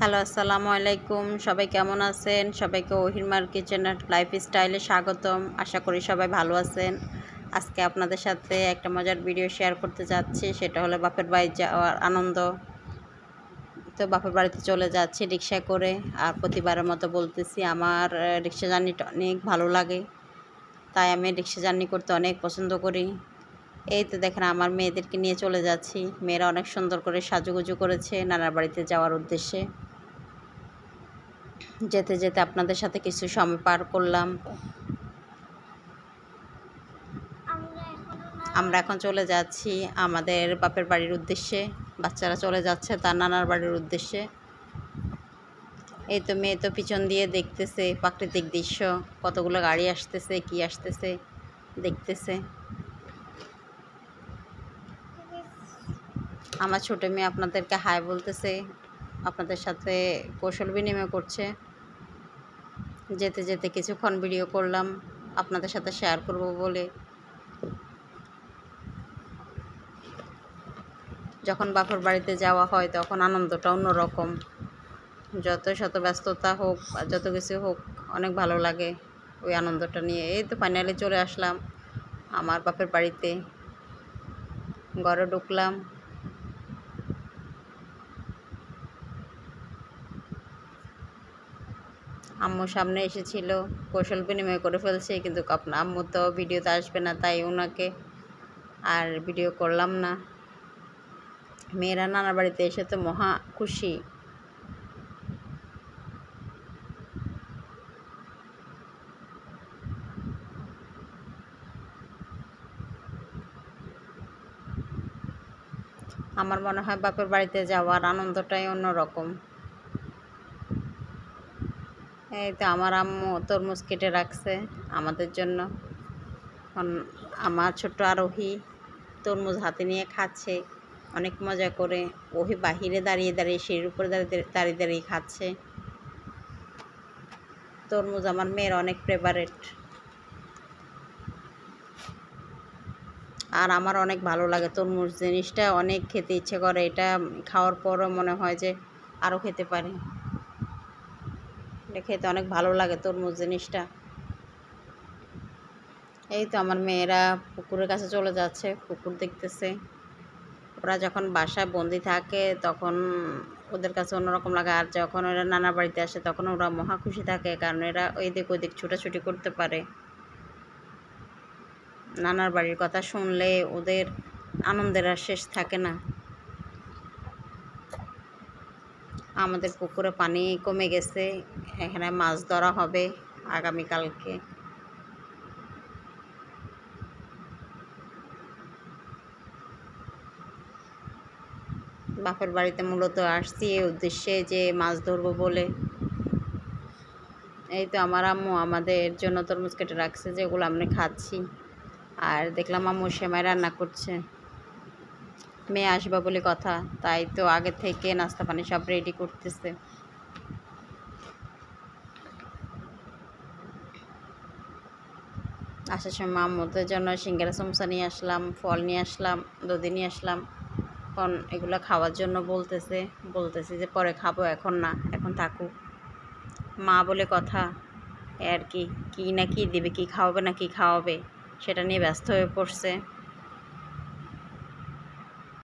Hello, আসসালামু আলাইকুম। সবাই কেমন আছেন? সবাইকে ওহিমার কিচেন অ্যান্ড লাইফস্টাইলে স্বাগতম। আশা করি সবাই ভালো আছেন। আজকে আপনাদের সাথে একটা মজার ভিডিও শেয়ার করতে যাচ্ছি, সেটা হলো বাপের বাড়ি যাওয়ার আনন্দ। তো বাপের বাড়িতে চলে যাচ্ছি রিকশায় করে। আর প্রতিবারের মতো বলতেছি, আমার রিকশা জার্নিটা অনেক ভালো লাগে, তাই আমি রিকশা জার্নি করতে অনেক পছন্দ করি। এই তো দেখেন, আমার মেয়েদেরকে নিয়ে চলে যাচ্ছি। মেয়েরা অনেক সুন্দর করে সাজুগুজু করেছে নানার বাড়িতে যাওয়ার উদ্দেশ্যে। যেতে যেতে আপনাদের সাথে কিছু সময় পার করলাম। আমরা এখন চলে যাচ্ছি আমাদের বাপের বাড়ির উদ্দেশ্যে। বাচ্চারা চলে যাচ্ছে তার নানার বাড়ির উদ্দেশ্যে। এই তো মেয়ে তো পিছন দিয়ে দেখতেছে প্রাকৃতিক দৃশ্য, কতগুলো গাড়ি আসতেছে, কি আসতেছে দেখতেছে। আমার ছোটো মেয়ে আপনাদেরকে হাই বলতেছে, আপনাদের সাথে কৌশল বিনিময় করছে। যেতে যেতে কিছুক্ষণ ভিডিও করলাম আপনাদের সাথে শেয়ার করব বলে। যখন বাপের বাড়িতে যাওয়া হয় তখন আনন্দটা অন্যরকম। যত শত ব্যস্ততা হোক বা যত কিছু হোক, অনেক ভালো লাগে ওই আনন্দটা নিয়ে। এই তো ফাইনালি চলে আসলাম আমার বাপের বাড়িতে। ঘরে ঢুকলাম। আম্মু সামনে এসেছিল, কৌশল বিনিময় করে ফেলছে, কিন্তু আপনার আম্মু তো ভিডিওতে আসবে না, তাই ওনাকে আর ভিডিও করলাম না। মেয়েরা নানার বাড়িতে এসে তো মহা খুশি। আমার মনে হয় বাপের বাড়িতে যাওয়ার আনন্দটাই অন্যরকম। এই তো আমার আম্মু তরমুজ কেটে রাখছে আমাদের জন্য। এখন আমার ছোট্ট আরোহী তরমুজ হাতে নিয়ে খাচ্ছে অনেক মজা করে। ওহি বাহিরে দাঁড়িয়ে দাঁড়িয়ে সিঁড়ির উপরে দাঁড়িয়ে দাঁড়িয়ে খাচ্ছে। তরমুজ আমার মেয়ের অনেক ফেভারেট, আর আমার অনেক ভালো লাগে তরমুজ জিনিসটা, অনেক খেতে ইচ্ছে করে। এটা খাওয়ার পরও মনে হয় যে আরও খেতে পারি। এটা খেতে অনেক ভালো লাগে তরমুজ জিনিসটা। এই তো আমার মেয়েরা পুকুরের কাছে চলে যাচ্ছে, পুকুর দেখতেছে। ওরা যখন বাসায় বন্দি থাকে তখন ওদের কাছে অন্যরকম লাগে, আর যখন ওরা নানার বাড়িতে আসে তখন ওরা মহা খুশি থাকে, কারণ এরা ওইদিক ওইদিক ছুটাছুটি করতে পারে। নানার বাড়ির কথা শুনলে ওদের আনন্দের আর শেষ থাকে না। আমাদের পুকুরে পানি কমে গেছে, এখানে মাছ ধরা হবে আগামীকালকে। বাপের বাড়িতে মূলত আসছি এই উদ্দেশ্যে যে মাছ ধরবো বলে। এই তো আমার আম্মু আমাদের জন্য তরমুজ কেটে রাখছে, যেগুলো আমরা খাচ্ছি। আর দেখলাম আম্মু সেমাই রান্না করছে, মেয়ে আসবে বলে কথা, তাই তো আগে থেকে নাস্তা পানি সব রেডি করতেছে। আসার সময় আম্মুদের জন্য সিঙ্গারা সমোসা নিয়ে আসলাম, ফল নিয়ে আসলাম, দধি নিয়ে আসলাম। এখন এগুলো খাওয়ার জন্য বলতেছে যে পরে খাবো, এখন না, এখন থাকুক। মা বলে কথা, আর কি কী না কী দেবে, কী খাওয়াবে না কী খাওয়াবে সেটা নিয়ে ব্যস্ত হয়ে পড়ছে।